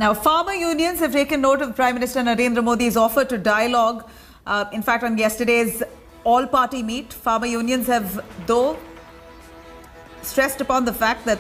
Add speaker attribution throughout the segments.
Speaker 1: Now, farmer unions have taken note of Prime Minister Narendra Modi's offer to dialogue. In fact, on yesterday's all-party meet, farmer unions have, though, stressed upon the fact that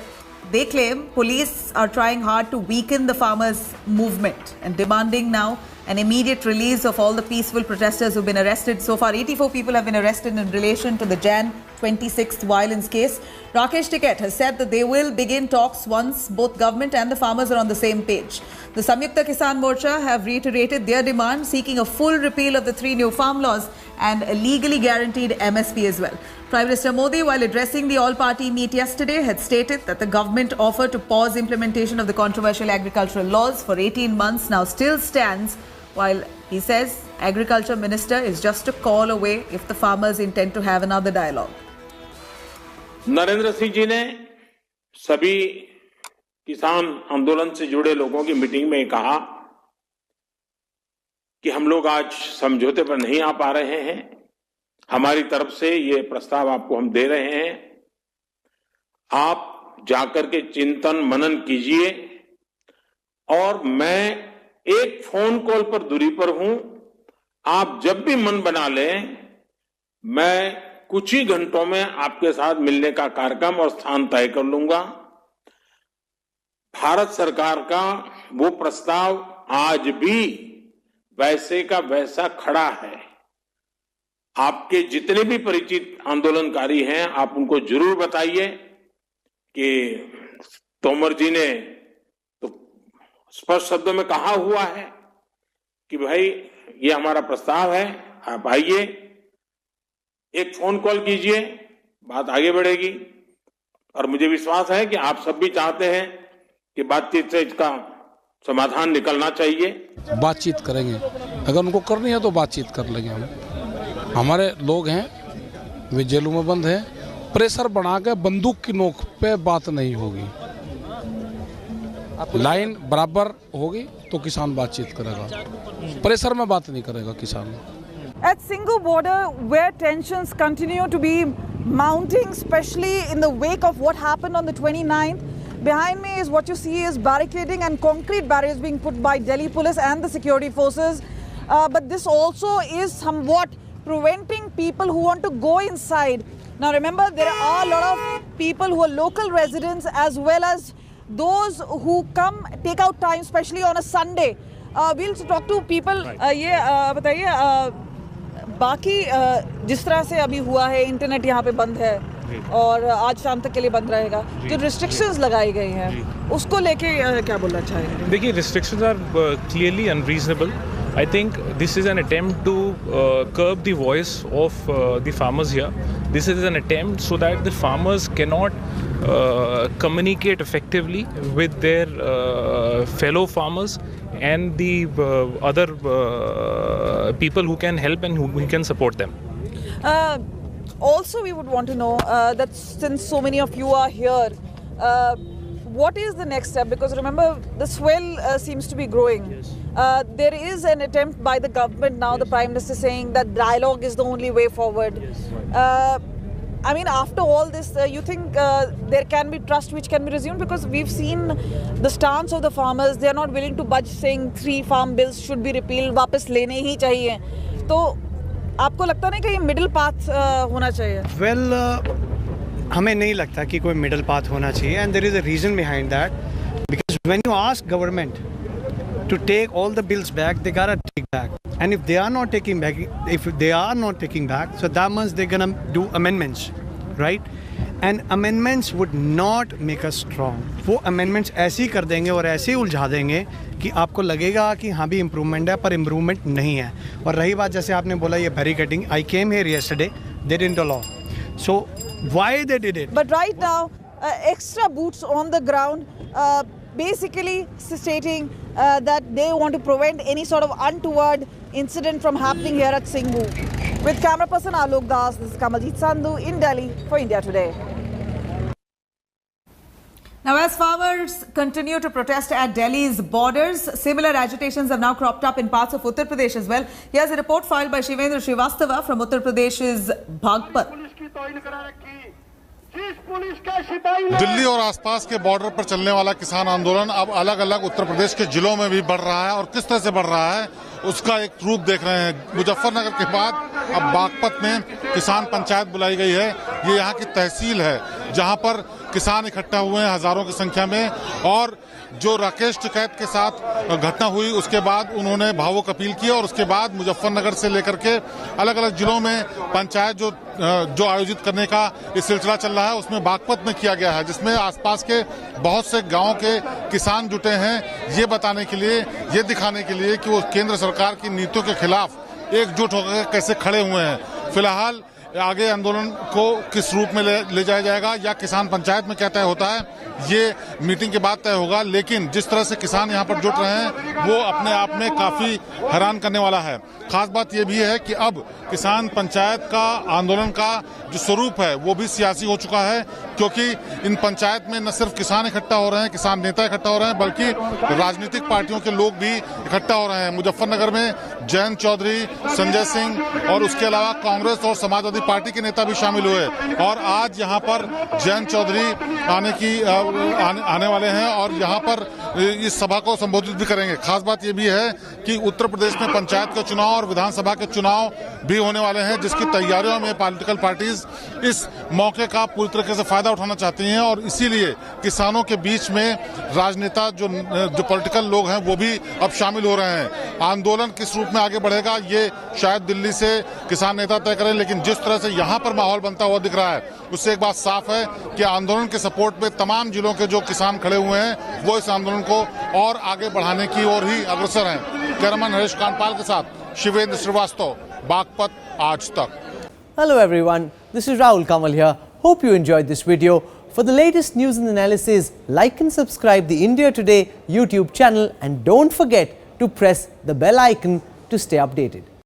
Speaker 1: they claim police are trying hard to weaken the farmers' movement and demanding now an immediate release of all the peaceful protesters who've been arrested. So far, 84 people have been arrested in relation to the Jan 26th violence case. Rakesh Tikait has said that they will begin talks once both government and the farmers are on the same page. The Samyukta Kisan Morcha have reiterated their demand, seeking a full repeal of the 3 new farm laws and a legally guaranteed MSP as well. Prime Minister Modi, while addressing the all-party meet yesterday, had stated that the government offer to pause implementation of the controversial agricultural laws for 18 months now still stands, while he says Agriculture Minister is just a call away if the farmers intend to have another dialogue.
Speaker 2: Narendra Singh ji ने सभी किसान आंदोलन से जुड़े लोगों की meeting में कहा कि हम लोग आज समझौते पर नहीं आ पा रहे हैं। हमारी तरफ से ये प्रस्ताव आपको हम दे रहे हैं। आप जाकर के चिंतन मनन कीजिए और मैं एक फोन कॉल पर दूरी पर हूं। आप जब भी मन बना लें, मैं कुछ ही घंटों में आपके साथ मिलने का कार्यक्रम और स्थान तय कर लूंगा। भारत सरकार का वो प्रस्ताव आज भी वैसे का वैसा खड़ा है। आपके जितने भी परिचित आंदोलनकारी हैं, आप उनको जरूर बताइए कि तोमर जी ने तो स्पष्ट शब्दों में कहा हुआ है कि भाई ये हमारा प्रस्ताव है, आप आइए, एक फोन कॉल कीजिए, बात आगे बढ़ेगी। और मुझे विश्वास है कि आप सब भी चाहते हैं कि बातचीत से इसका समाधान निकलना चाहिए।
Speaker 3: बातचीत करेंगे, अगर उनको करनी है तो बातचीत कर लेंगे। हम हमारे लोग हैं, वे जेलों में बंद हैं। प्रेशर बना के बंदूक की नोक पे बात नहीं होगी। लाइन बराबर होगी तो किसान बातचीत करेगा, प्रेशर में बात नहीं करेगा किसान।
Speaker 4: At Singhu border, where tensions continue to be mounting, especially in the wake of what happened on the 29th, behind me is what you see is barricading and concrete barriers being put by Delhi police and the security forces. But this also is somewhat preventing people who want to go inside. Now remember, there are a lot of people who are local residents as well as those who come take out time, especially on a Sunday. We'll talk to people. ये बताइए, बाकी जिस तरह से अभी हुआ है, internet यहाँ पे बंद है और आज शाम तक के लिए बंद रहेगा, जो रिस्ट्रिक्शंस लगाई गई हैं उसको लेके क्या बोलना चाहेंगे?
Speaker 5: देखिए, restrictions are clearly unreasonable. I think this is an attempt to curb the voice of the farmers here. This is an attempt so that the farmers cannot communicate effectively with their fellow farmers and the other people who can help and who can support them.
Speaker 4: Also, we would want to know that since so many of you are here, what is the next step? Because remember, the swell seems to be growing.
Speaker 5: Yes.
Speaker 4: There is an attempt by the government now, the Prime Minister saying that dialogue is the only way forward.
Speaker 5: Yes.
Speaker 4: I mean, after all this, you think there can be trust which can be resumed? Because we've seen the stance of the farmers. They are not willing to budge, saying 3 farm bills should be repealed, वापस लेने ही चाहिए. तो आपको लगता नहीं कि ये middle path होना चाहिए?
Speaker 6: Well, हमें नहीं लगता कि कोई मिडिल पाथ होना चाहिए, and there is a reason behind that. Because when you ask government to take all the bills back, they gotta take back. And if they are not taking back, so that means they're gonna do amendments, right? And amendments would not make us strong. वो amendments ऐसे ही कर देंगे और ऐसे ही उलझा देंगे कि आपको लगेगा कि हाँ भी इम्प्रूवमेंट है, पर इम्प्रूवमेंट नहीं है. और रही बात, जैसे आपने बोला ये barricading, I came here yesterday, they didn't allow. So why they did it?
Speaker 4: But right now, extra boots on the ground, basically stating that they want to prevent any sort of untoward incident from happening here at Singhu. With camera person Alok Das, this is Kamaljeet Sandhu in Delhi for India Today.
Speaker 1: Now, as farmers continue to protest at Delhi's borders, similar agitations have now cropped up in parts of Uttar Pradesh as well. Here's a report filed by Shivendra Srivastava from Uttar Pradesh's Bhagpat.
Speaker 7: Delhi और आसपास के border पर चलने वाला किसान आंदोलन अब अलग अलग उत्तर प्रदेश के जिलों में भी बढ़ रहा है और किस तरह से बढ़ रहा है उसका एक रूप देख रहे हैं। मुजफ्फरनगर के बाद अब बागपत में किसान पंचायत बुलाई गई है। ये यहाँ की तहसील है जहाँ पर किसान इकट्ठा हुए हैं हजारों की संख्या में। और जो राकेश टिकैत के साथ घटना हुई उसके बाद उन्होंने भावुक अपील की और उसके बाद मुजफ्फरनगर से लेकर के अलग अलग जिलों में पंचायत जो आयोजित करने का ये सिलसिला चल रहा है उसमें बागपत में किया गया है, जिसमें आसपास के बहुत से गांवों के किसान जुटे हैं ये बताने के लिए, ये दिखाने के लिए कि वो केंद्र सरकार की नीतियों के खिलाफ एकजुट होकर कैसे खड़े हुए हैं। फिलहाल आगे आंदोलन को किस रूप में ले जाया जाएगा या किसान पंचायत में क्या तय होता है ये मीटिंग के बाद तय होगा, लेकिन जिस तरह से किसान यहाँ पर जुट रहे हैं वो अपने आप में काफी हैरान करने वाला है। खास बात यह भी है कि अब किसान पंचायत का आंदोलन का जो स्वरूप है वो भी सियासी हो चुका है, क्योंकि इन पंचायत में न सिर्फ किसान इकट्ठा हो रहे हैं, किसान नेता इकट्ठा हो रहे हैं, बल्कि राजनीतिक पार्टियों के लोग भी इकट्ठा हो रहे हैं। मुजफ्फरनगर में जयंत चौधरी, संजय सिंह और उसके अलावा कांग्रेस और समाजवादी पार्टी के नेता भी शामिल हुए और आज यहाँ पर जयंत चौधरी आने वाले हैं और यहाँ पर इस सभा को संबोधित भी करेंगे। खास बात यह भी है कि उत्तर प्रदेश में पंचायत के चुनाव और विधानसभा के चुनाव भी होने वाले हैं, जिसकी तैयारियों में पॉलिटिकल पार्टीज इस मौके का पूरी तरीके से फायदा उठाना चाहती हैं और इसीलिए किसानों के बीच में राजनेता जो पॉलिटिकल लोग हैं वो भी अब शामिल हो रहे हैं। आंदोलन किस रूप में आगे बढ़ेगा ये शायद दिल्ली से किसान नेता तय करें, लेकिन जिस तरह से यहाँ पर माहौल बनता हुआ दिख रहा है उससे एक बात साफ है कि आंदोलन के सपोर्ट में तमाम जिलों के जो किसान खड़े हुए हैं वो इस आंदोलन को और आगे बढ़ाने की ओर ही अग्रसर हैं। कैमरामैन हरीश कांडपाल के साथ शिवेंद्र श्रीवास्तव, बागपत, आज तक।
Speaker 8: Hello everyone, this is Rahul Kamal here. Hope you enjoyed this video. For the latest news and analysis, like and subscribe the India Today YouTube channel and don't forget to press the bell icon to stay updated.